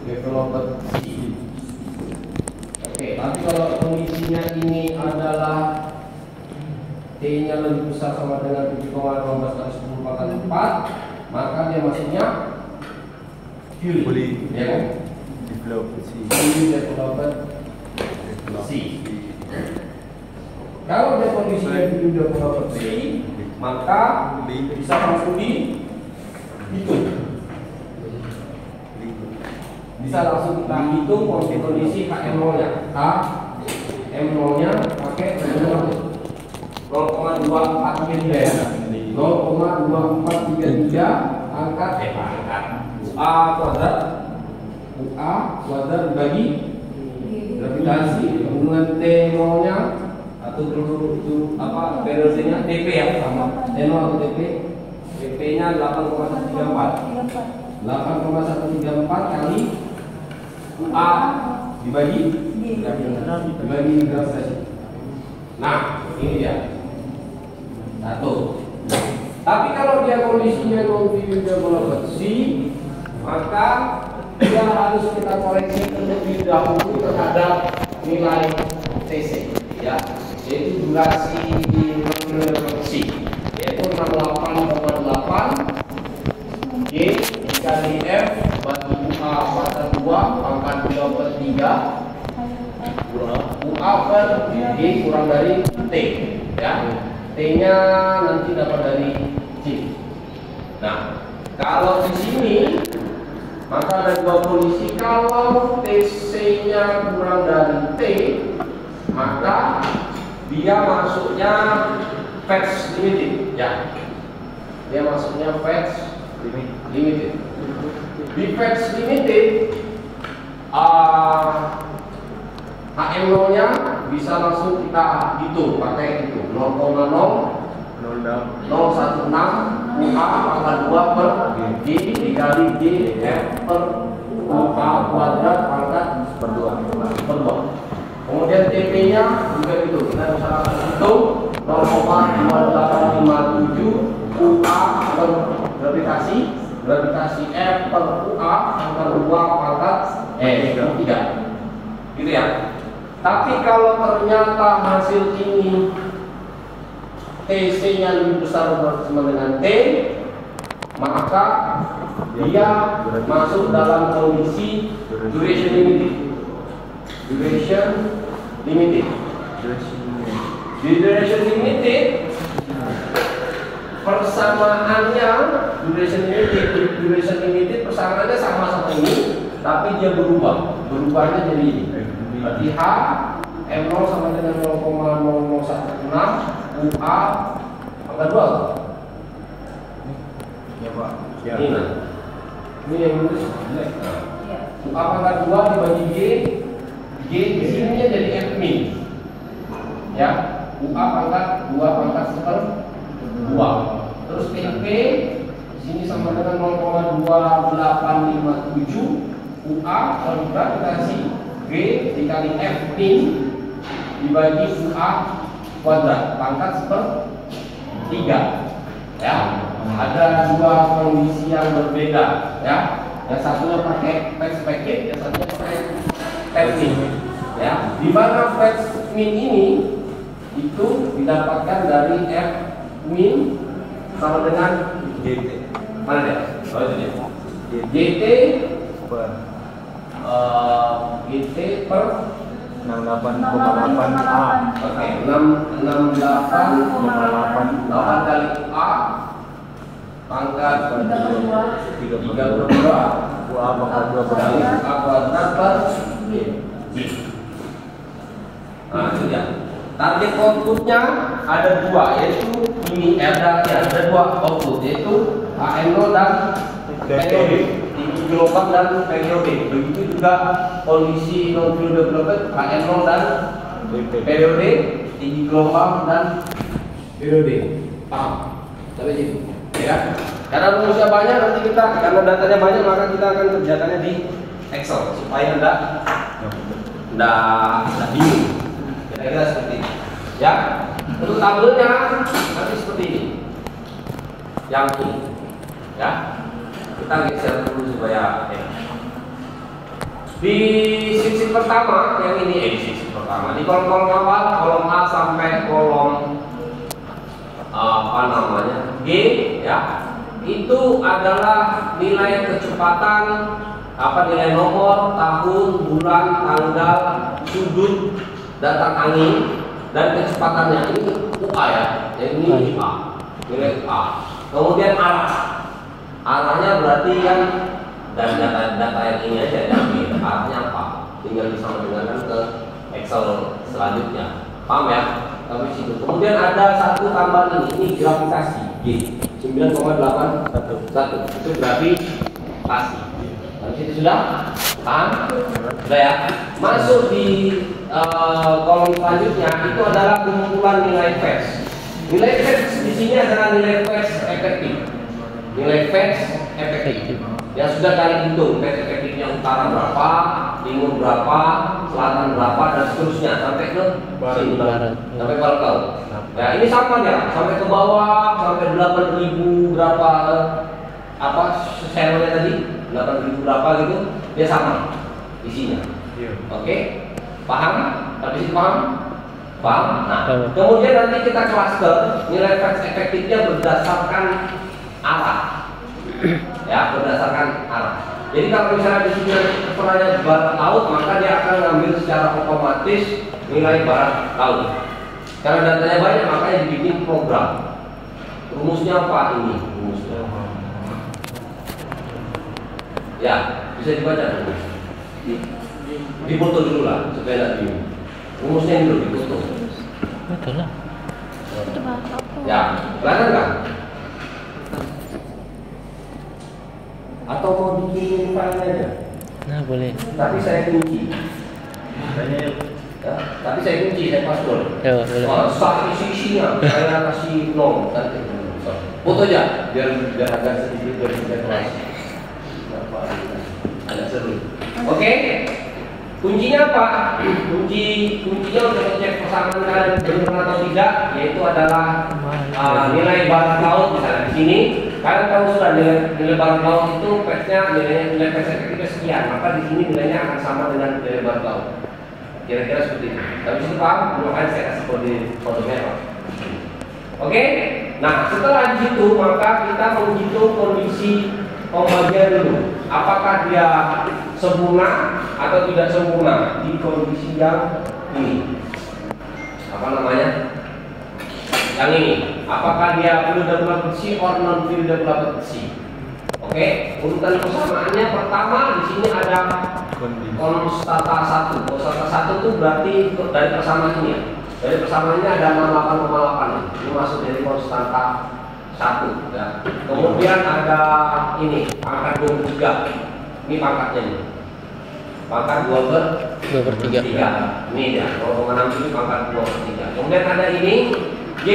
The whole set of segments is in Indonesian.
developer C. Oke, tapi kalau kondisinya ini adalah T-nya lebih besar sama dengan 7,18 kali 10 pangkat 4, maka dia maksudnya fully, ya kan? Developer C. Fully developer C. Kalau dia kondisinya fully developer C, maka bisa langsung dihitung. Bisa langsung kita hitung kondisi HM0-nya. HM0-nya pakai 0,2433 ya. 0,2433 pangkat UA kuadrat dibagi gravitasi dengan T0-nya atau itu apa periodenya TP ya, sama T0 atau TP. TP-nya 8,134 kali UA dibagi gravitasi. Nah, ini dia. Satu. Tapi kalau dia kondisinya non-fully developer C, maka dia harus kita koreksi terlebih dahulu terhadap nilai TC, ya, yaitu durasi non-fully developer C, yaitu 68,8 G dikali F bagi UA pangkat 2 pangkat 2/3 UA per G kurang dari T, ya. T-nya nanti dapat dari G. Nah, kalau di sini maka ada dua kondisi. Kalau TC-nya kurang dari T, maka dia masuknya fetch limited, ya. Dia masuknya fetch limited. Di fetch limited, HM0-nya bisa langsung kita hitung pakai itu 0,0016 UA pangkat 2 per G dikali G F per UA kuadrat pangkat per 2. Kemudian TP-nya juga gitu, kita bisa langsung hitung 0,2857 UA per gravitasi F per UA pangkat 2 pangkat 3, gitu ya. Tapi kalau ternyata hasil ini TC-nya lebih besar bersama dengan T, maka dia masuk dalam kondisi duration limited. Di duration limited, persamaannya duration limited persamaannya sama ini, tapi dia berubahnya jadi ini. Berarti H M0 sama dengan 0,0016 UA pangkat 2. Ya Pak. Ya. Ini yang nulis jelek. UA pangkat 2 dibagi G di sini jadi F min. Ya, UA pangkat 2 pangkat 2. Terus TP di sini sama dengan 0,2857 UA per gravitasi G dikali F min dibagi UA kuadrat pangkat 3, ya. Ada dua kondisi yang berbeda, ya. Yang satunya pakai fetch packet, yang satunya pakai fetch min, ya. Di mana fetch min ini itu didapatkan dari F min sama dengan GT. Mana dia? Oh itu dia. GT per GT per 68,8 A. Oke, 68,8 kali A pangkat 32 UA pangkat 2 per kali A kuadrat per G. Nah, itu dia. Target outputnya ada dua, yaitu ini ada dua output, yaitu HM0 dan periode, tinggi gelombang dan periode. Begitu juga kondisi non-fully developed HM0 dan periode, tinggi gelombang dan periode. Paham? Sampai situ, ya. Karena rumusnya banyak, nanti kita karena datanya banyak, maka kita akan kerjakannya di Excel supaya enggak bingung. Kira-kira seperti ini, ya. Untuk tabelnya nanti seperti ini, yang ini, ya. Kita geser dulu supaya Di sisi pertama yang ini di sisi pertama di kolom-kolom awal, kolom A sampai kolom apa namanya G ya, itu adalah nilai kecepatan, nilai nomor, tahun, bulan, tanggal, sudut, datang angin, dan kecepatannya ini UA ya, ini A, nilai A. Kemudian arahnya berarti yang dan data yang ini aja diambil, arahnya apa? Tinggal disamakan ke Excel selanjutnya, paham ya? Tapi situ. Kemudian ada satu tambahan ini gravitasi G 9,811 itu gravitasi. Habis itu sudah paham? Sudah ya. Masuk di kolom selanjutnya itu adalah kumpulan nilai phase. Nilai phase di sini adalah nilai phase efektif. Nilai phase efektif. Ya sudah kalian hitung phase efektifnya utara berapa, timur berapa, selatan berapa, dan seterusnya sampai ke sini, sampai barat laut. Ya ini sama ya, sampai ke bawah sampai 8.000 berapa servernya tadi 8.000 berapa gitu, dia sama isinya. Oke, paham? Habis itu paham? Paham? Nah, kemudian nanti kita cluster nilai phase efektifnya berdasarkan arah. Ya, berdasarkan arah. Jadi kalau misalnya di sini perannya barat laut, maka dia akan mengambil secara otomatis nilai barat laut. Karena datanya banyak, makanya dibikin program. Rumusnya apa ini? Rumusnya. Ya, bisa dibaca dulu. Dipoto dulu lah, supaya tidak bingung. Rumusnya ini dulu dipoto. Betul lah. Ya, kelihatan kan? Atau mau bikin file aja? Nah, boleh. Tapi saya kunci. Ya, tapi saya kunci, saya password. Ya, boleh. Start isi-isinya, saya kasih nol. Foto aja, biar agak sedikit lebih kelas. Agak seru. Oke, kuncinya apa? Kuncinya untuk cek persamaan kalian benar atau tidak, yaitu adalah nilai barat laut misalnya di sini. Kalian tahu sudah nilai barat laut itu phase-nya nilai phase efektifnya sekian, maka di sini nilainya akan sama dengan nilai barat laut. Kira-kira seperti itu. Tapi itu paham? Makanya saya kasih kode merah. Oke? Nah, setelah itu maka kita menghitung kondisi pembagian dulu. Apakah dia sempurna atau tidak sempurna di kondisi yang ini? Apa namanya? Yang ini. Apakah dia fillable bersih or non fillable bersih? Oke, urutan persamaannya pertama di sini ada konstanta 1. Konstanta 1 itu berarti dari persamaan ini ya. Dari persamaannya ada 68,8. Ini masuk dari konstanta 1 ya. Kemudian ada ini pangkat 23. Ini pangkatnya nih. Pangkat 2/3. Ini ya, 0,6 ini pangkat 2/3. Kemudian ada ini G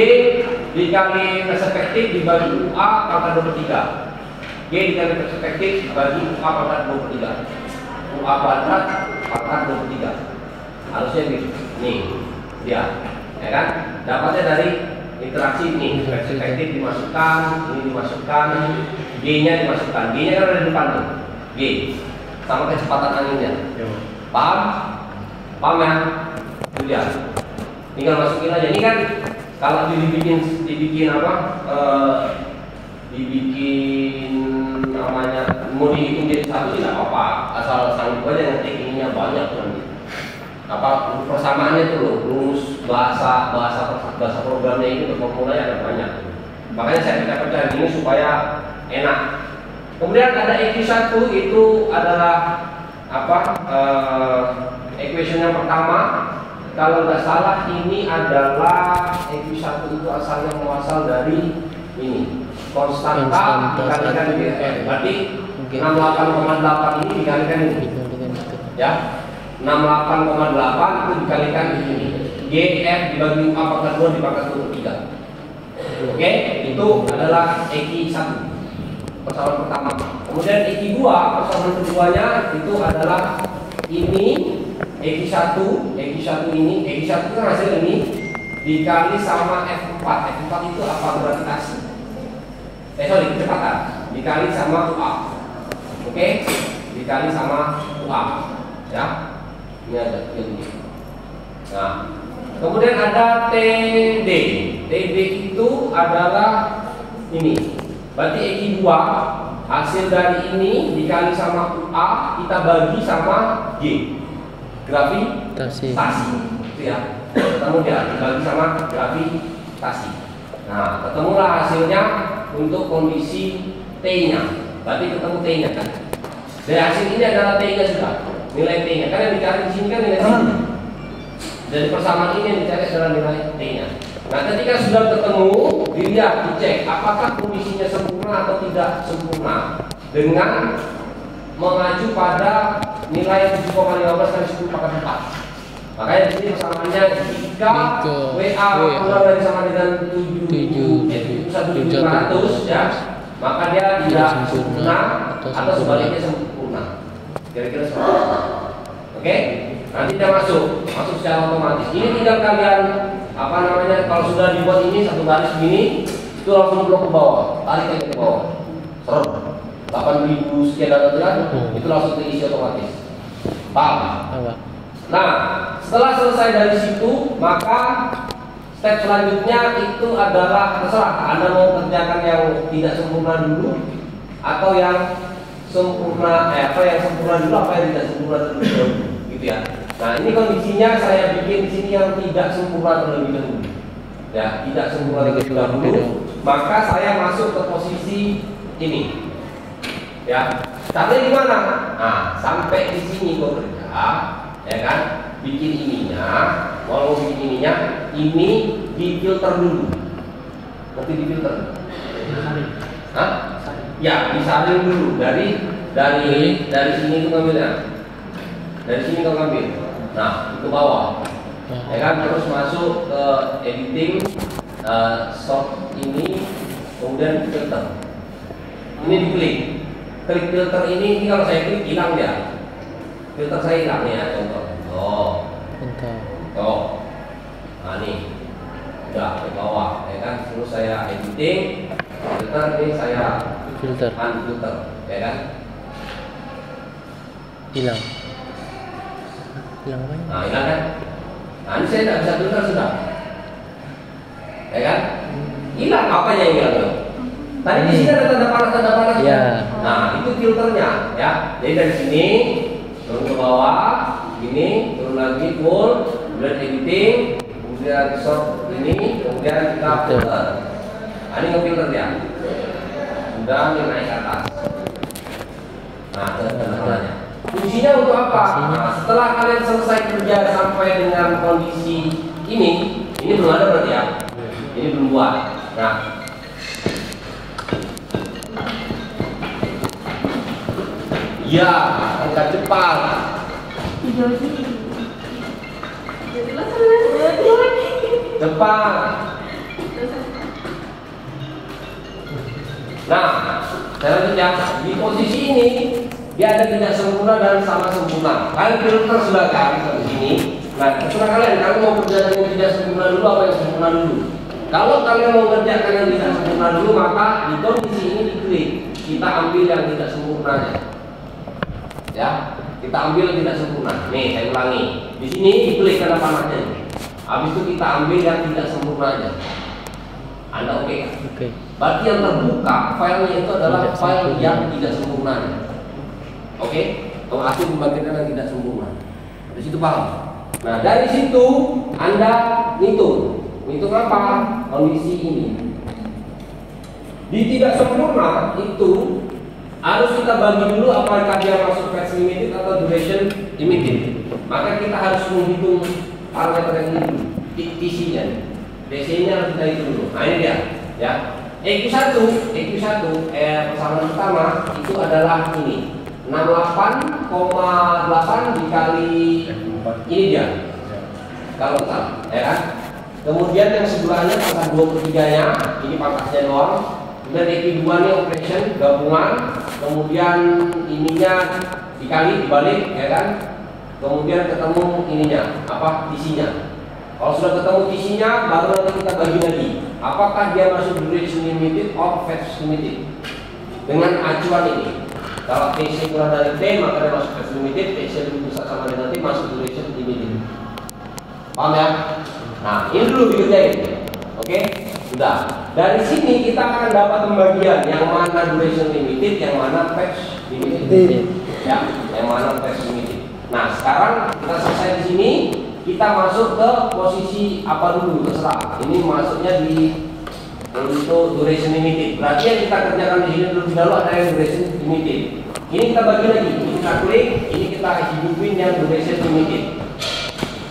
dikali perspektif dibagi UA pangkat 2/3. G dikali perspektif dibagi UA pangkat 2/3. UA kuadrat pangkat 2/3. Harusnya gitu. Nih, dia, ya kan? Dapatnya dari interaksi ini, perspektif dimasukkan, ini dimasukkan, G-nya dimasukkan. G-nya kan ada di depan tuh. G sama kecepatan anginnya. Paham? Paham ya? Itu dia. Tinggal masukin aja. Ini kan kalau dibikin apa? Dibikin namanya mau dibikin jadi satu tidak apa-apa, asal sanggup aja yang tekniknya banyak kan. Apa persamaannya itu loh, rumus bahasa programnya ini formulanya ada banyak. Makanya saya pecah-pecah ini supaya enak. Kemudian ada EQ1 itu adalah apa? Equation yang pertama. Kalau nggak salah ini adalah EQ1 itu asalnya muasal dari ini konstanta dikalikan berarti 68,8 ini dikalikan ini ya 68,8 itu dikalikan ini GF dibagi 4 pangkat 2 dipangkat 2/3. Oke, itu adalah EQ1 persamaan pertama. Kemudian EQ2 persamaan keduanya itu adalah ini EQ1 ini EQ1 itu hasil ini dikali sama F4. F4 itu apa? Gravitasi. Kecepatan dikali sama UA. Oke? Dikali sama UA. ya. Ini ada ini. Nah, kemudian ada TD. TD itu adalah ini. Berarti X 2 hasil dari ini dikali sama UA kita bagi sama G. Gravitasi. Itu ya. Kemudian dibagi sama gravitasi. Nah, ketemulah hasilnya untuk kondisi T-nya. Berarti ketemu T-nya kan. Dari hasil ini adalah T-nya sudah. Nilai T-nya. Kan yang dicari di sini kan nilai T-nya. Dari persamaan ini yang dicari adalah nilai T-nya. Nah, ketika sudah ketemu, dilihat, dicek apakah kondisinya sempurna atau tidak sempurna dengan mengacu pada nilai 7,15 kali 10 pangkat 4. Makanya di sini persamaannya jika WA kurang dari sama dengan 7,500 ya, maka dia tidak sempurna atau sebaliknya sempurna. Kira-kira seperti itu. Oke? Nanti dia masuk secara otomatis. Ini tinggal kalian kalau sudah dibuat ini satu garis begini, itu langsung blok ke bawah, tarik aja ke bawah. 8.000 sekian dan itu langsung terisi otomatis. Paham? Nah, setelah selesai dari situ, maka step selanjutnya itu adalah terserah Anda mau kerjakan yang tidak sempurna dulu atau yang sempurna, yang sempurna dulu, apa yang tidak sempurna dulu, gitu ya. Nah, ini kondisinya saya bikin di sini yang tidak sempurna terlebih dahulu. Ya, tidak sempurna terlebih dahulu. Maka saya masuk ke posisi ini. Ya, caranya gimana? Nah, sampai di sini bekerja, ya kan? Bikin ininya, mau bikin ininya, ini difilter dulu. Nanti difilter. Hah? Ya, disaring dulu dari sini itu ngambilnya. Dari sini kau ngambil. Nah, ke bawah. Ya kan, terus masuk ke editing, sort ini, kemudian filter. Ini diklik. Klik filter ini kalau saya klik hilang ya. Filter saya hilang ya, contoh. Nah, ini udah ke bawah, ya kan. Terus saya editing, filter ini saya unfilter, ya kan. Hilang apa? Nah, hilang kan. Nah, ini saya tidak bisa filter sudah, ya kan. Hilang apanya yang hilang? Tadi di sini ada tanda panas ya. Nah, itu filternya ya. Jadi dari sini turun ke bawah, gini, turun lagi full, kemudian editing, kemudian sort ini, kemudian kita filter. Nah, ini ngefilter ya. Sudah naik ke atas. Nah, tanda-tandanya. Fungsinya untuk apa? Nah, setelah kalian selesai kerja sampai dengan kondisi ini belum ada berarti ya. Ini belum buat. Nah, ya, angkat cepat. Cepat. Nah, saya lanjut ya. Di posisi ini dia ada tidak sempurna dan sama sempurna. Kalian filter sudah kan di sini. Nah, terserah kalian mau kerjakan yang tidak sempurna dulu apa yang sempurna dulu. Kalau kalian mau kerjakan yang tidak sempurna dulu, maka di kondisi ini diklik. Kita ambil yang tidak sempurnanya. Ya, kita ambil yang tidak sempurna. Nih, saya ulangi. Di sini diklik tanda panahnya. Habis itu kita ambil yang tidak sempurnanya. Anda oke? Oke. Berarti yang terbuka filenya itu adalah file yang tidak sempurna. Oke? Hasil pembangkitan yang tidak sempurna. Di situ paham? Nah, dari situ Anda ngitung apa? Kondisi ini. Di tidak sempurna itu harus kita bagi dulu apakah dia masuk phase limited atau duration limited. Maka kita harus menghitung parameter yang ini dulu, TC-nya. DC-nya harus kita hitung dulu. Nah, ini dia, ya. EQ1 persamaan pertama itu adalah ini 68,8 dikali ini dia. Kalau salah, ya kan? Kemudian yang sebelahnya pangkat 2/3-nya, ini pangkatnya doang. Kemudian EQ2 nya operation gabungan, kemudian ininya dibalik, ya kan? Kemudian ketemu ininya, TC-nya. Kalau sudah ketemu TC-nya, baru nanti kita bagi lagi. Apakah dia masuk duration limited or phase limited? Dengan acuan ini. Kalau TC kurang dari T maka dia masuk phase limited, TC lebih besar sama dengan T masuk duration limited. Paham ya? Nah, ini dulu dikerjain. Oke, sudah. Dari sini kita akan dapat pembagian yang mana duration limited, yang mana phase limited. Ya, yang mana phase limited. Nah, sekarang kita selesai di sini, kita masuk ke posisi apa dulu terserah. Ini masuknya di untuk duration limited. Berarti yang kita kerjakan di sini dulu ada yang duration limited. Ini kita bagi lagi. Ini kita klik, ini kita hidupin yang duration limited.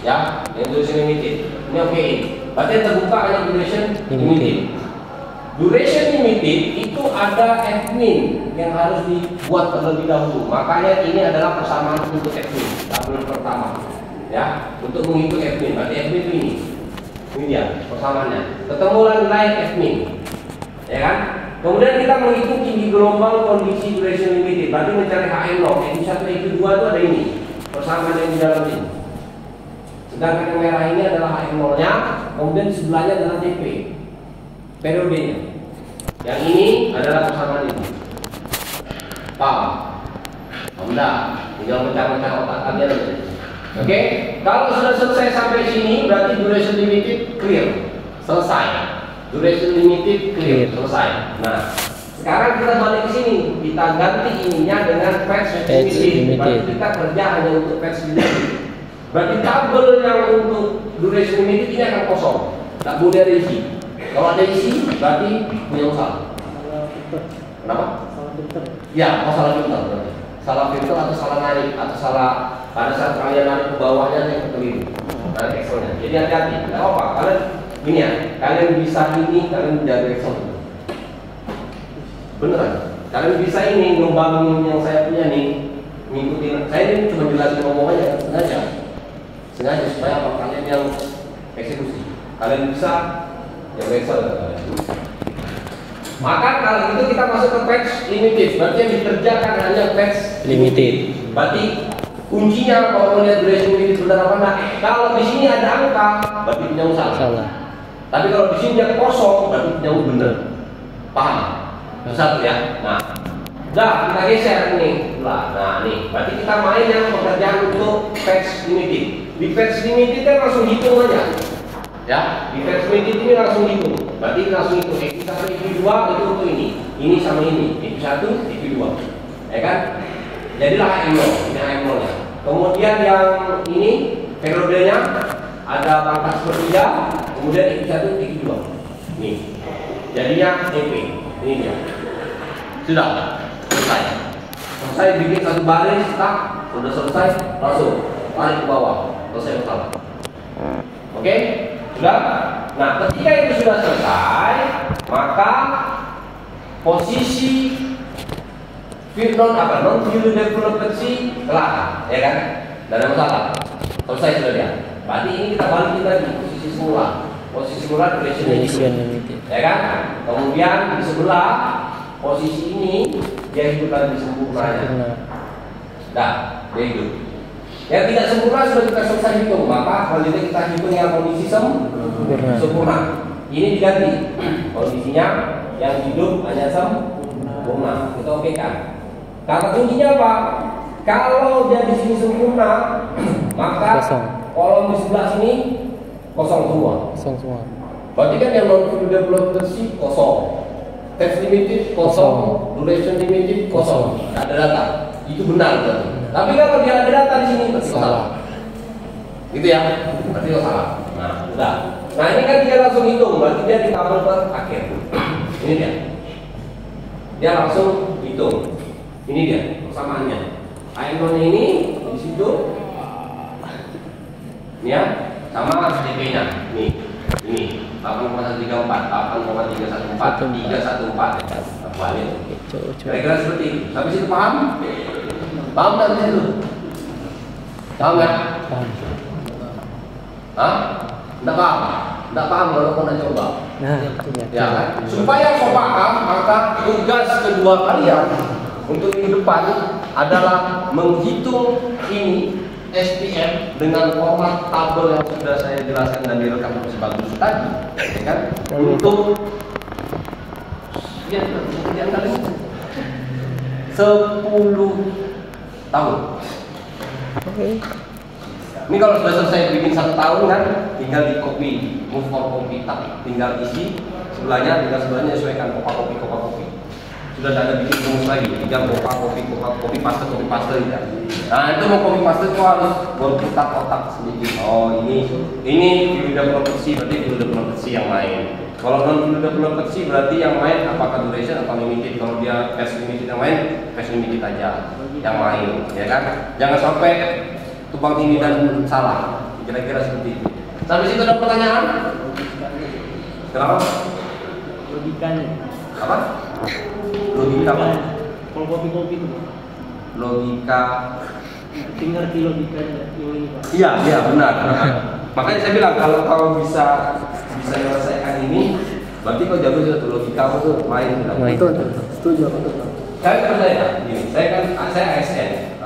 Ya, yang duration limited. Ini oke. Berarti yang terbuka hanya duration limited. Duration limited itu ada admin yang harus dibuat terlebih dahulu. Makanya ini adalah persamaan untuk admin. Tabel pertama. Ya, untuk menghitung admin. Berarti admin itu ini. Ini dia persamaannya. Ketemulah nilai admin. Ya kan? Kemudian kita menghitung tinggi gelombang kondisi duration limited. Berarti mencari HM0. X1, X2 itu ada ini. Persamaan yang di dalam ini. Sedangkan yang merah ini adalah HM0-nya. Kemudian di sebelahnya adalah TP. Periodenya. Yang ini adalah persamaan ini. Paham? Enggak. Tinggal pecah-pecah otak kalian aja. Oke, kalau sudah selesai sampai sini berarti duration limited clear, selesai. Duration limited clear, selesai. Nah, sekarang kita balik ke sini, kita ganti ininya dengan phase limited. Berarti kita kerja hanya untuk phase limited. Berarti tabel yang untuk duration limited ini akan kosong, tak boleh ada isi. Kalau ada isi berarti punya usaha. Kenapa? Salah filter. Ya, salah filter berarti. Salah filter atau salah narik atau salah pada saat kalian narik ke bawahnya yang keliru narik Excelnya. Jadi hati-hati. Nggak apa, kalian ini ya, kalian bisa ini, kalian menjaga Excel. Beneran. Kalian bisa ini ngembangin yang saya punya nih, ngikutin. Saya ini cuma jelasin ngomong aja, sengaja supaya apa kalian yang eksekusi. Kalian bisa jaga Excel kalian. Maka kalau itu kita masuk ke phase limited. Berarti yang dikerjakan hanya phase Limited. Berarti kuncinya kalau melihat duration limited benar apa enggak? Kalau di sini ada angka, berarti punya salah. Salah. Tapi kalau di sini dia kosong, berarti punya benar. Paham? Itu satu ya. Nah, udah kita geser nih. Nah, nih. Berarti kita main yang pekerjaan untuk phase limited. Di phase limited kan langsung hitung aja. Ya, di phase limited ini langsung hitung. Berarti langsung hitung X1, X2 itu untuk ini. Ini sama ini. X1, X2. Ya kan? Jadilah HM0, ini HM0-nya. Kemudian yang ini periodenya ada pangkat sepertiga, kemudian X1, X2. Nih. Jadinya TP. Ini dia. Sudah, selesai. Selesai bikin satu baris, tak? Sudah selesai, langsung tarik ke bawah. Selesai masalah. Oke? Sudah? Nah, ketika itu sudah selesai, maka posisi non fully developed sih kelar, ya kan? Tidak ada masalah. Selesai sudah dia. Berarti ini kita balikin lagi posisi semula. Posisi semula duration limited, ya kan? Kemudian di sebelah posisi ini dia hidup lagi sempurnanya. Nah, dia hidup. Yang tidak sempurna sudah kita selesai hitung, maka selanjutnya kita hitung yang kondisi sempurna. Ini diganti kondisinya yang hidup hanya sempurna. Kita oke kan? Kata kuncinya apa? Kalau dia di sini sempurna, maka kolom di sebelah sini kosong semua. Kosong semua. Berarti kan yang non fully developed sih kosong, phase limited kosong, duration limited kosong, tidak ada data. Itu benar berarti. Tapi kalau dia ada data di sini berarti salah. Gitu ya? Berarti salah. Nah, udah. Nah, ini kan dia langsung hitung, berarti dia di tabel terakhir. Ini dia. Dia langsung hitung. Ini dia persamaannya. HM0-nya ini di situ. Ini ya, sama TP-nya. Nih. Ini 8,134, 8,314, 314 ya. Balik. Kira-kira seperti itu. Sampai situ paham? Paham nggak di situ? Paham nggak? Paham. Hah? Nggak paham? Nggak paham kalau kau nak coba. Nah, Ya kan? Supaya kau paham, maka tugas kedua kalian untuk minggu depan adalah menghitung ini SPM dengan format tabel yang sudah saya jelaskan dan direkam sebagus tadi, ya kan? Untuk ya, kalian 10 tahun. Oke. Ini kalau sudah selesai bikin 1 tahun kan, tinggal di copy, move for copy, tinggal isi sebelahnya, sesuaikan kopi. Sudah tidak ada bikin rumus lagi, tinggal kopi paste ya. Nah itu mau copy paste itu harus berputar otak sedikit. Oh ini developer C, berarti developer C yang main. Kalau non developer C berarti yang main apakah duration atau limited. Kalau dia fast limited yang main, fast limited aja yang main, ya kan? Jangan sampai tumpang tindih dan salah. Kira-kira seperti itu. Sampai situ ada pertanyaan? Kenapa? Logikanya. Apa? Logika apa? Kalau kopi itu. Logika. Ngerti logikanya ini Pak. Iya benar. Makanya saya bilang kalau bisa menyelesaikan ini, berarti kau jago sudah logika tuh main sudah. Main. Betul. Setuju. Saya percaya, gini, saya ASN,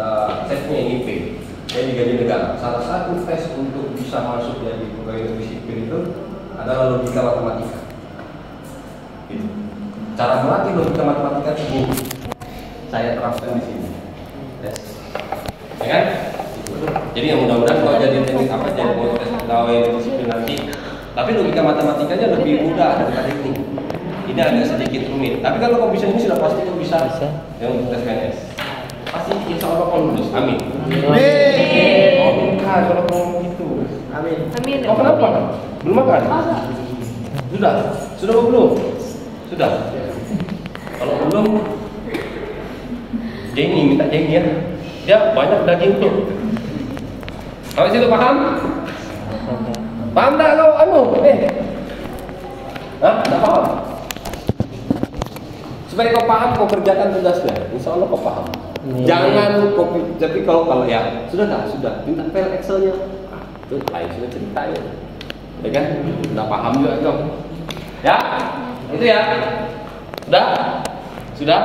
saya punya NIP, saya digaji negara. Salah satu tes untuk bisa masuk jadi pegawai negeri sipil itu adalah logika matematika. Gitu. Cara melatih logika matematika ini saya terapkan di sini. Yes. Ya kan? Jadi yang mudah-mudahan kalau jadi teknik apa jadi mau tes pegawai negeri sipil nanti, tapi logika matematikanya lebih mudah daripada ini. Ini agak sedikit rumit. Tapi kalau kau bisa ini sudah pasti kau bisa. Yang untuk tes PNS. Pasti insya Allah kau lulus. Amin. Oh bukan kalau kau gitu. Amin. Oh kenapa? Belum makan? Sudah? Sudah apa belum? Sudah. Kalau belum, Jenny minta Jenny ya. Dia banyak daging tuh. Kalau situ paham? Paham tak kau Hah? Tak paham? Supaya kau paham, kau kerjakan tugasnya. Insya Allah kau paham. Jangan kopi. Tapi kalau ya sudah tak sudah minta file Excelnya. Itu lain sudah ceritanya. Ya kan? Udah paham juga kau. Ya? Itu ya. Sudah? Sudah?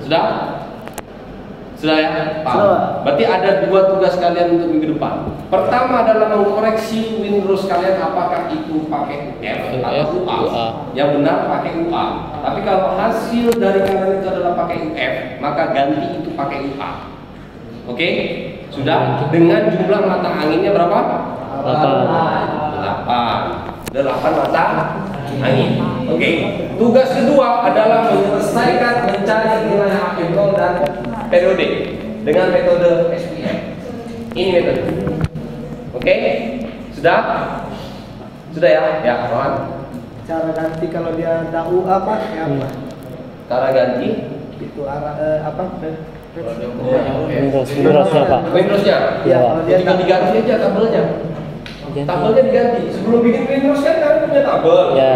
Sudah? Sudah ya? Paham. Berarti ada 2 tugas kalian untuk minggu depan. Pertama adalah mengkoreksi Windows kalian apakah itu pakai UF atau UA. Yang benar pakai UA. Tapi kalau hasil dari kalian itu adalah pakai UF, maka ganti itu pakai UA. Oke? Sudah? Dengan jumlah mata anginnya berapa? 8. 8 mata angin. Oke. Tugas kedua adalah menyelesaikan mencari nilai akhir dan periode dengan metode SPM. Ini metode. Oke? Sudah? Sudah ya? Ya, kawan. Cara ganti kalau dia tahu apa? Ya apa? Cara ganti Itu arah apa? Windows-nya Pak. Windows-nya. Iya, kalau dia Tinggal diganti aja tabelnya. Tabelnya diganti. Sebelum bikin Windows kan kalian punya tabel. Ya.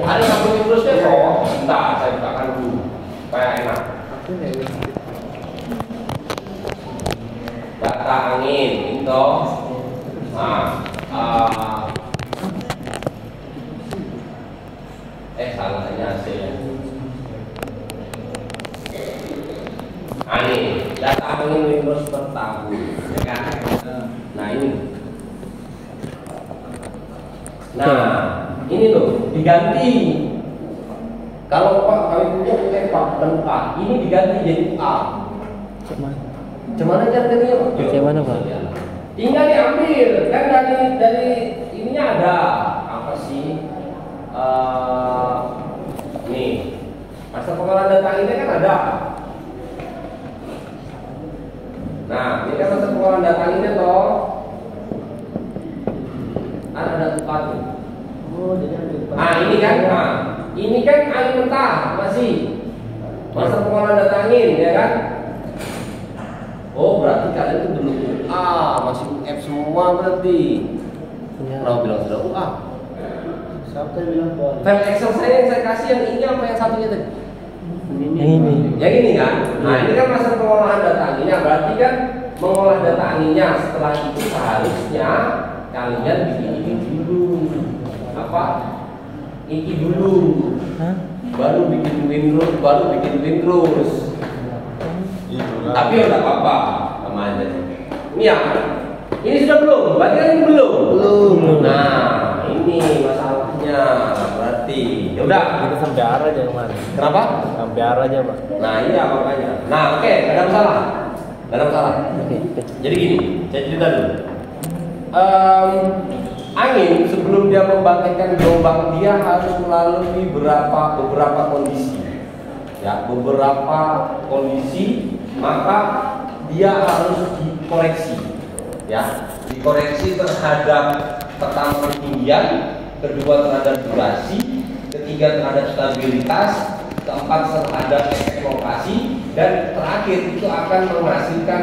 Ada tabel Windows-nya kok. Bentar, saya bukakan dulu. Supaya enak. Data angin, itu. Salahnya hasilnya. Ini data angin Windows per tahun, ya kan? Nah ini. Nah ini tuh diganti. Kalau Pak kami punya Pak dan Pak, ini diganti jadi A. Cuman aja tadinya Pak. Gimana Pak? Tinggal diambil kan dari ininya ada apa sih? Nih masa pengolahan data ini kan ada. Nah ini kan masa pengolahan data ini toh ada tempat. Oh, jadi ambil. Ini kan, ini kan angin mentah masih masa pengolahan data angin, ya kan? Oh berarti kalian itu belum UA, masih UF semua berarti. Kenapa bilang sudah UA? Siapa yang bilang Pak? File Excel saya yang saya kasih yang ini apa yang satunya tadi? Ini. Yang ini kan? Nah ini kan masa pengolahan data anginnya, berarti kan mengolah data anginnya. Setelah itu seharusnya kalian bikin ini dulu. Apa? Ini dulu. Baru bikin Windows, baru bikin Windows. Tapi udah apa-apa sama aja. Ini ya. Ini sudah belum? Berarti kan ini belum? Belum. Nah, ini masalahnya. Berarti ya udah. Kita sampai arah aja kemana? Kenapa? Sampai arah aja Pak. Nah iya makanya. Nah oke, nggak ada masalah. Nggak ada masalah. Oke. Jadi gini, saya cerita dulu. Angin sebelum dia membangkitkan gelombang dia harus melalui beberapa kondisi. Ya, beberapa kondisi, maka dia harus dikoreksi. Ya, dikoreksi terhadap pertama ketinggian, kedua terhadap durasi, ketiga terhadap stabilitas, keempat terhadap efek lokasi, dan terakhir itu akan menghasilkan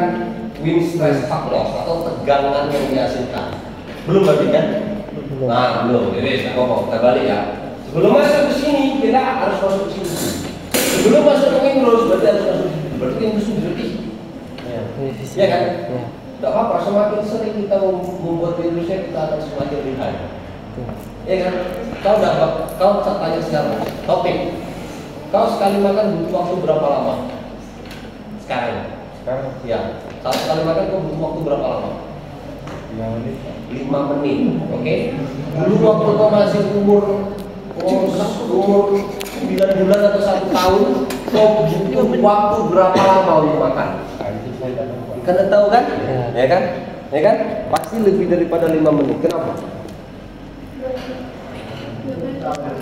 wind stress factor atau tegangan yang dihasilkan. Belum berarti kan? Nah belum, jadi kita balik ya. Sebelum masuk ke sini kita harus masuk ke sini. Sebelum masuk ke Windows berarti harus masuk ke sini. Berarti Windows berarti. Ya kan? Tidak apa-apa, semakin sering kita membuat Windowsnya kita akan semakin lihai. Ya kan? Kau tanya sekarang, topik. Kau sekali makan butuh waktu berapa lama? Sekarang. Ya, satu kali makan kau butuh waktu berapa lama? 5 menit, oke? Dulu waktu kau masih umur 9 bulan atau 1 tahun, kau butuh waktu berapa lama untuk makan? Kalian tahu kan? Ya kan? Ya kan? Pasti lebih daripada 5 menit. Kenapa?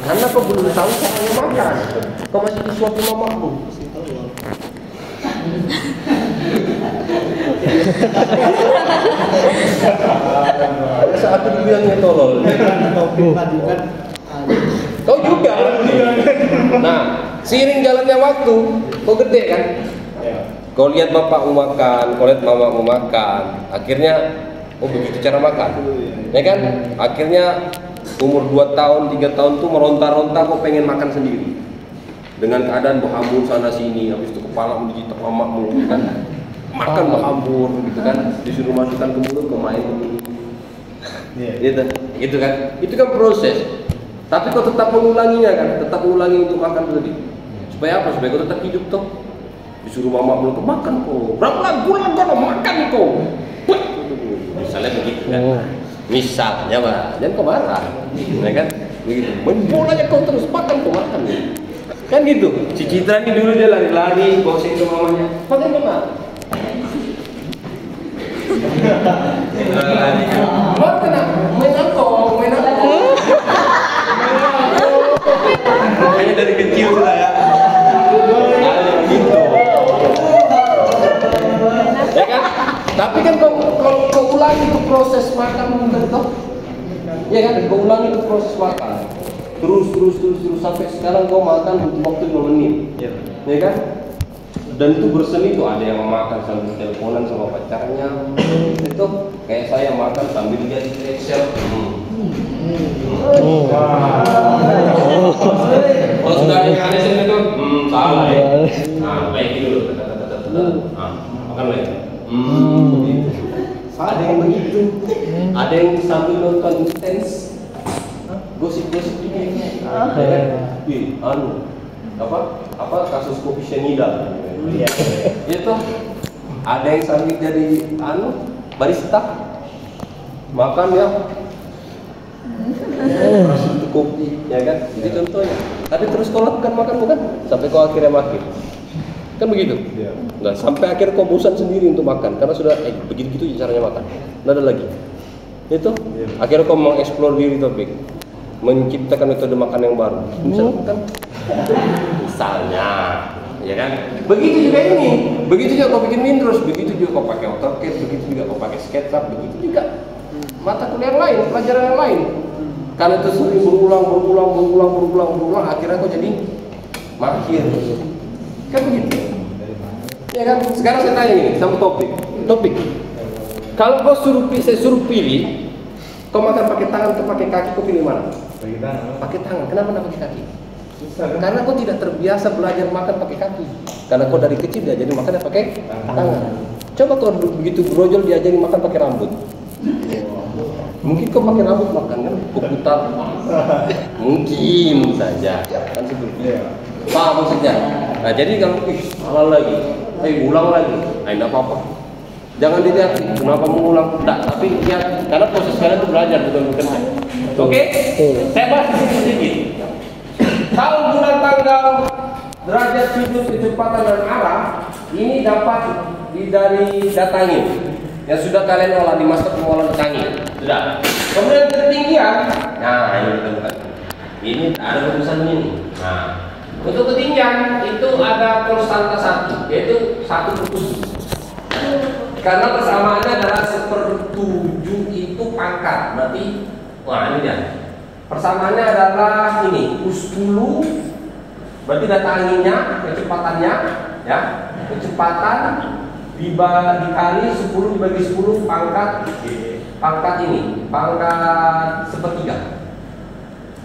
Karena kau belum tahu caranya makan. Kau masih disuapin mamamu. Saat itu dibilangnya tolol. Kau juga. Nah, seiring jalannya waktu, kau gede kan? Kau lihat bapakmu makan, kau lihat mamamu makan. Akhirnya, oh begitu cara makan. Ya kan? Akhirnya umur 2 tahun, 3 tahun tuh meronta-ronta kau pengen makan sendiri. Dengan keadaan berhambur sana sini, habis itu kepalamu dijitak mamamu kan. Makan berhambur gitu kan, disuruh masukkan ke mulut, kau main gitu kan. Itu kan proses. Tapi kau tetap mengulanginya kan, tetap mengulangi untuk makan tadi. Supaya apa? Supaya kau tetap hidup toh. Disuruh mamamu kau makan kau. Berapa bulan kau makan kau? Misalnya begitu kan. Misalnya Pak, jangan kau marah, ya kan? Begitu. Main bolanya kau terus makan kau makan. Kan gitu. Si Citra ini dulu dia lari-lari, bosin ke mamanya. Makan kemana? Makan main apa? Main apa? Makanya dari kecil sudah ya. Gitu. Ya kan? Tapi kan kalau kau ulangi itu proses makan betul. Ya kan? Kau ulangi itu proses makan. Terus sampai sekarang kau makan butuh waktu 5 menit. Ya kan? Dan itu berseni tuh, ada yang makan sambil teleponan sama pacarnya. Itu kayak saya makan sambil lihat di Excel. Oh sudah yang ada sini tuh, salah ya. Nah, baik dulu. Makan lagi. Ada yang begitu. Ada yang sambil nonton tenis. Gosip-gosip juga. Apa kasus kopi cyanida. Itu ada yang sambil jadi barista. Makan ya. Itu kopi, ya kan? Itu contohnya. Tapi terus kau lakukan makan bukan? Sampai kau akhirnya makin. Kan begitu? Nah, sampai akhir kau bosan sendiri untuk makan karena sudah begitu caranya makan. Nggak ada lagi. Itu akhirnya kau mengeksplor diri topik. Menciptakan metode makan yang baru. Misalnya, ya kan? Begitu juga ini. Begitu juga kau bikin Windows, begitu juga kau pakai AutoCAD, begitu juga kau pakai SketchUp, begitu juga mata kuliah yang lain, pelajaran yang lain. Karena itu sering berulang, akhirnya kau jadi mahir. Kan begitu. Ya kan? Sekarang saya tanya ini sama topik. Kalau kau saya suruh pilih, kau makan pakai tangan atau pakai kaki, kau pilih mana? Pakai tangan. Kenapa tidak pakai kaki? Karena kau tidak terbiasa belajar makan pakai kaki. Karena kau dari kecil diajari makan pakai tangan. Coba kau begitu brojol diajari makan pakai rambut. Mungkin kau pakai rambut makan kan, kau putar. Mungkin saja. Kan seperti itu. Paham maksudnya? Nah jadi kalau salah lagi, ulang lagi. Nah tidak apa-apa. Jangan dilihat kenapa mengulang, tapi lihat karena proses kalian itu belajar bukan. Oke? Saya bahas sedikit. Tahun, bulan, tanggal derajat sudut kecepatan dan arah ini dapat dari data angin yang sudah kalian olah di master pengolahan data angin. Sudah. Kemudian ketinggian, nah ini ditemukan. Ini ada rumusannya nih. Nah, untuk ketinggian itu ada konstanta 1, yaitu 1/7. Karena persamaannya adalah 1/7 itu pangkat, berarti wah ini dia. Persamaannya adalah ini U10, berarti data anginnya, kecepatannya, ya, kecepatan dikali 10 dibagi 10 pangkat ini, pangkat 1/3.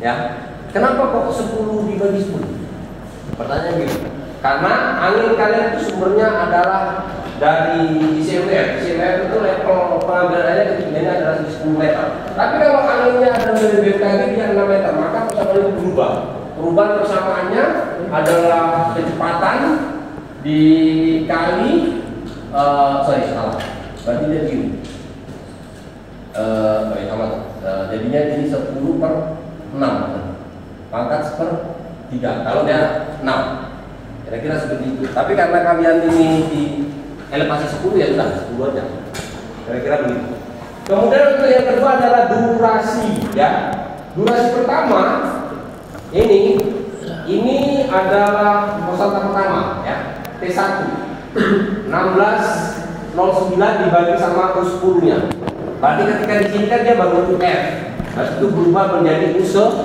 Ya, kenapa kok 10 dibagi 10? Pertanyaan gitu. Karena angin kalian itu sumbernya adalah dari ICWF. ICWF itu level pengambilan airnya ketinggiannya adalah 10 meter. Tapi kalau anginnya ada dari BMKG dia 6 meter, maka persamaan itu berubah. Perubahan persamaannya adalah kecepatan dikali salah. Berarti dia gini. Jadinya ini 10/6. Pangkat 1/3. Kalau dia 6. Kira-kira seperti itu. Tapi karena kalian ini di elevasi 10 ya sudah 10 aja. Kira-kira begitu. Kemudian untuk yang kedua adalah durasi, ya. Durasi pertama ini adalah konstanta pertama, ya. T1 1609 dibagi sama U10-nya. Berarti ketika di sini kan dia baru UF. Berarti itu berubah menjadi U10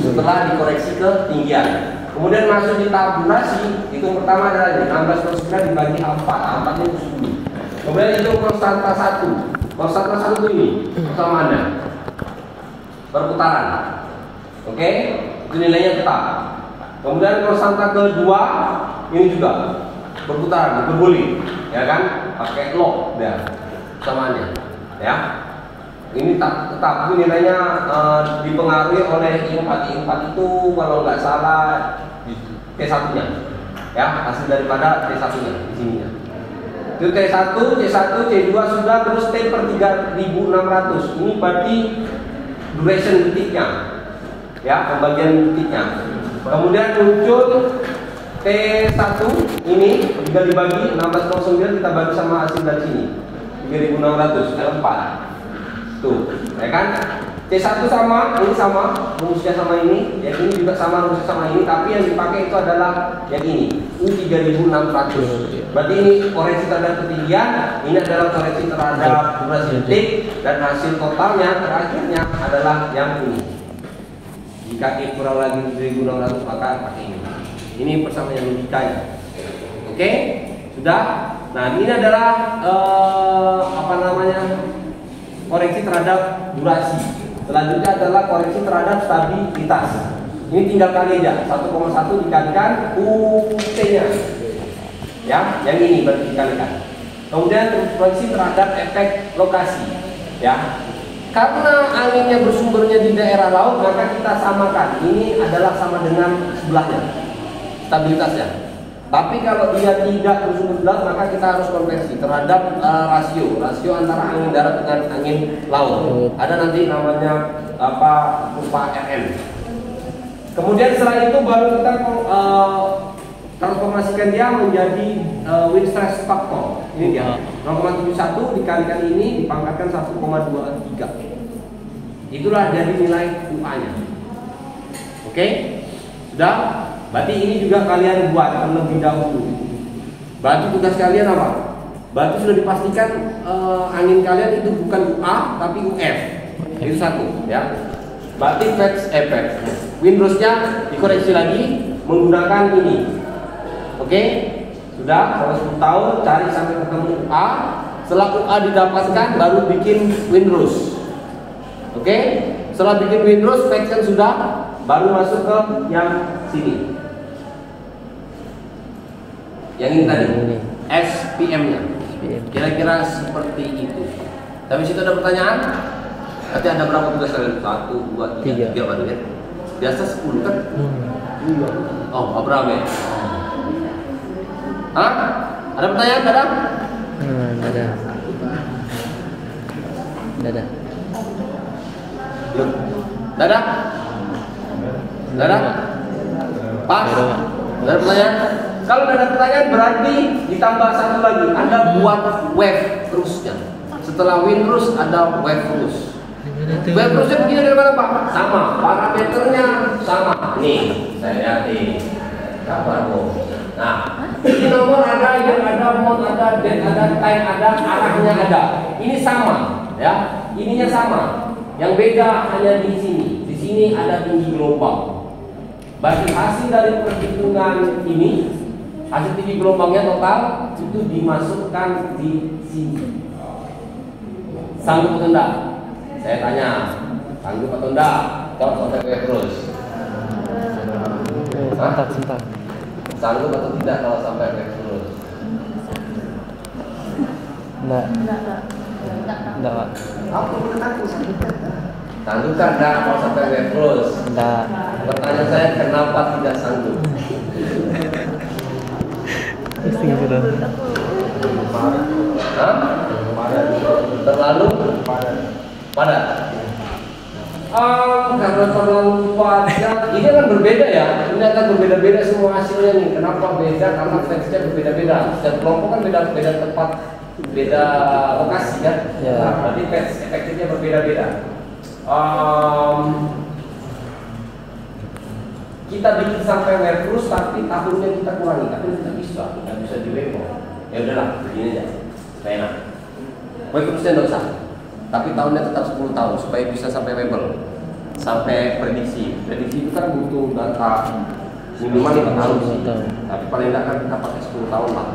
setelah dikoreksi ketinggian. Kemudian masuk di tahap durasi, hitung pertama adalah 1609 dibagi 4 nya itu 10. Kemudian hitung konstanta 1. Konstanta 1 itu ini, persamaannya perputaran. Oke, itu nilainya tetap. Kemudian konstanta kedua ini juga berputaran, berguling, ya kan? Pakai log, ya, persamaannya, ya. Ini tetap ini nilainya dipengaruhi oleh I4 itu kalau nggak salah T1-nya, ya, hasil daripada T1-nya di sininya. Itu T1, C1, C2 sudah, terus T/3600. Ini berarti duration detiknya, ya, pembagian detiknya. Kemudian muncul T1 ini juga dibagi 1609 kita bagi sama hasil dari sini 3600 kali 4. Tuh, ya kan? C1 sama, ini sama, rumusnya sama ini, yang ini juga sama, rumusnya sama ini, tapi yang dipakai itu adalah yang ini, U3600. Berarti ini koreksi terhadap ketinggian, ini adalah koreksi terhadap durasi detik, dan hasil totalnya terakhirnya adalah yang ini. Jika I kurang lagi 3600 maka pakai ini. Ini persamaan logikanya. Oke, sudah. Nah, ini adalah koreksi terhadap durasi. Selanjutnya adalah koreksi terhadap stabilitas. Ini tinggal kali aja, 1,1 dikalikan UT-nya. Ya, yang ini berarti dikalikan. Kemudian koreksi terhadap efek lokasi. Ya. Karena anginnya bersumbernya di daerah laut, maka kita samakan. Ini adalah sama dengan sebelahnya, stabilitasnya. Tapi kalau dia tidak bersumber di laut, maka kita harus konversi terhadap rasio antara angin darat dengan angin laut. Ada nanti namanya kurva RM. Kemudian setelah itu baru kita transformasikan dia menjadi wind stress factor. Ini dia 0,71 dikalikan ini dipangkatkan 1,23. Itulah jadi nilai UA-nya. Oke, sudah. Berarti ini juga kalian buat terlebih dahulu. Berarti tugas kalian apa? Berarti sudah dipastikan angin kalian itu bukan UA tapi UF. Itu satu, ya. Berarti windrowsnya dikoreksi lagi menggunakan ini. Oke, sudah selama 10 tahun cari sampai ketemu UA. Setelah UA didapatkan baru bikin windrows. Oke, setelah bikin windrows section sudah, baru masuk ke yang sini. Yang ini tadi, SPM-nya. Kira-kira seperti itu. Tapi situ ada pertanyaan? Nanti ada berapa tugas kalian? 1, 2, 3 apa ya? Biasa 10 kan? Oh, berapa ya? Hah? Ada pertanyaan? Ada? Ada. Belum? Dadah? Pas? Ada pertanyaan? Kalau ada pertanyaan berarti ditambah satu lagi. Anda buat wave terusnya. Setelah win terus ada wave terus. Wave terusnya begini dari mana Pak? Sama. Parameternya sama. Nih, saya lihat. Kabar kok. Nah, ini nomor ada, yang ada, mode ada, date ada, time ada, arahnya ada. Ini sama, ya. Ininya sama. Yang beda hanya di sini. Di sini ada tinggi gelombang. Berarti hasil dari perhitungan ini, hasil tinggi gelombangnya total itu dimasukkan di sini. Sanggup atau enggak? Saya tanya, sanggup atau enggak? Kalau sampai terus. Sebentar. Sanggup atau tidak kalau sampai terus? Enggak, Pak. Sanggup kan enggak kalau sampai terus? Enggak. Pertanyaan saya, kenapa tidak sanggup? Pusing sudah. Hah? Terlalu padat. Karena terlalu padat, ini akan berbeda ya. Ini akan berbeda-beda semua hasilnya nih. Kenapa beda? Karena flexnya berbeda-beda. Setiap kelompok kan beda-beda tempat, beda lokasi kan. Ya. Nah, berarti efektifnya berbeda-beda. Kita bikin sampai wave terus, tapi tahunnya kita kurangi. Tapi tidak bisa, nggak bisa di wave. Ya udahlah, begini aja. Supaya enak. Wave terusnya nggak usah. Tapi tahunnya tetap 10 tahun supaya bisa sampai label, sampai prediksi. Prediksi itu kan butuh data minimal 5 tahun sih. Tapi paling tidak kan kita pakai 10 tahun lah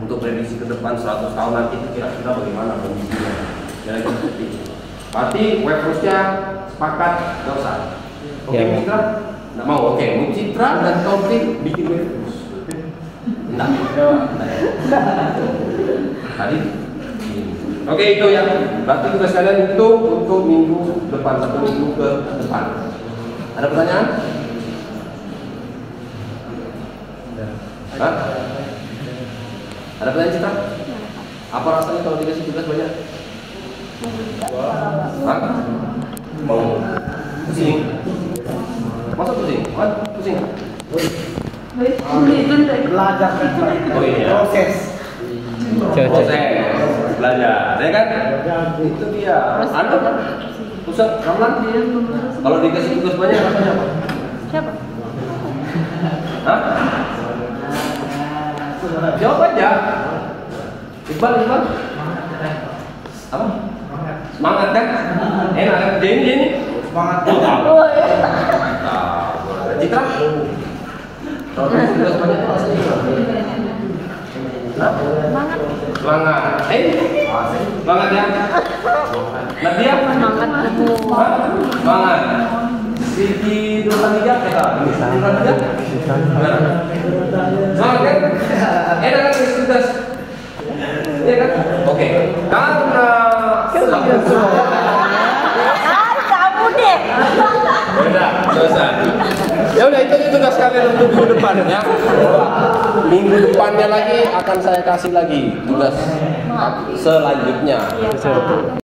untuk prediksi ke depan 100 tahun nanti itu kira-kira bagaimana kondisinya. Jadi seperti itu. Berarti web terusnya sepakat nggak usah. Oke, Ya. Citra nggak mau. Oke, Citra dan Taufik bikin web terus. Enggak. Tadi. Oke, itu ya. Berarti tugas kalian itu untuk minggu depan, 1 minggu ke depan. Ada pertanyaan? Hah? Ada pertanyaan Citra? Apa rasanya kalau dikasih tugas banyak? Hah? Mau? Pusing? Masa pusing? Hah? Pusing? Belajar kan, Pak. Oh iya. Proses. Proses belajar, ya kan? Itu dia. Anda kan? Pusat, Ramlan? Kalau dikasih tugas banyak rasanya apa? Siapa? Hah? Jawab aja. Iqbal. Apa? Semangat kan? Enak kan? Ini. Semangat. Citra? Kalau dikasih tugas banyak rasanya gimana? Semangat. Semangat. Semangat ya. Nadia? Semangat. Hah? Semangat. Di Nurhaliza kita. Nurhaliza? Semangat kan? Enak kan tugas? Iya kan? Oke. Karena Kamu deh. udah, selesai. Ya udah, itu tugas kalian untuk minggu depan ya. Minggu depannya lagi akan saya kasih lagi tugas selanjutnya.